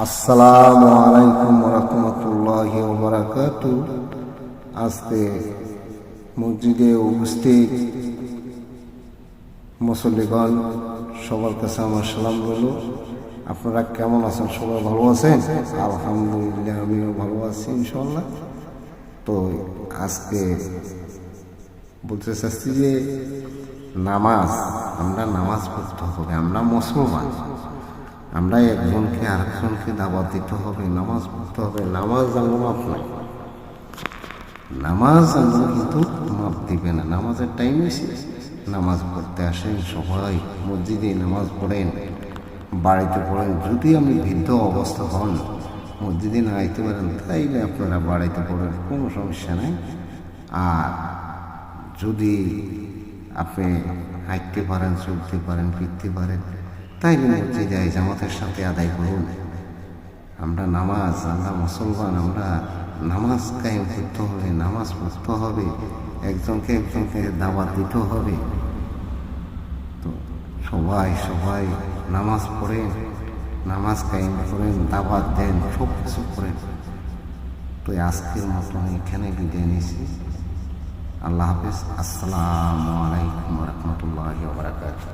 আসসালামু আলাইকুম রহমতুল্লাহি ওয়া বারাকাতুহু। আজকে মসজিদে উপস্থিত মুসল্লিগণ সবার কাছে আমার সালাম রইল। আপনারা কেমন আছেন? সবাই ভালো আছেন? আলহামদুলিল্লাহ, আমিও ভালো আছি ইনশাআল্লাহ। তো আজকে বলতে চাচ্ছি যে আমরা নামাজ পড়তে হবে। আমরা মুসলমান, আমরা একজনকে আরেকজনকে দাওয়াত দিতে হবে, নামাজ পড়তে হবে। নামাজ জানলো মাপ নাই, নামাজ জানলো কিন্তু মাপ দিবে না। নামাজের টাইম এসে নামাজ পড়তে আসেন, সবাই মসজিদে নামাজ পড়েন, বাড়িতে পড়েন। যদি আপনি বৃদ্ধ অবস্থা হন, মসজিদে না আইতে পারেন, তাইলে আপনারা বাড়িতে পড়েন, কোনো সমস্যা নেই। আর যদি আপনি হাঁটতে পারেন, চলতে পারেন, ফিরতে পারেন, তাইলে মসজিদে জামাতের সাথে আদায় করুন। আমরা মুসলমান, আমরা নামাজ কায়েম করতে হবে, নামাজ পড়তে হবে, একজনকে দাওয়াত দিতে হবে। তো সবাই নামাজ পড়েন, নামাজ কায়েম করেন, দাওয়াত দেন, সব কিছু করেন। তো আজকের মতন এখানে বিদায় নিয়েছি। আল্লাহ হাফেজ। আসসালামু আলাইকুম রহমতুল্লাহি ওয়া বারাকাতুহু।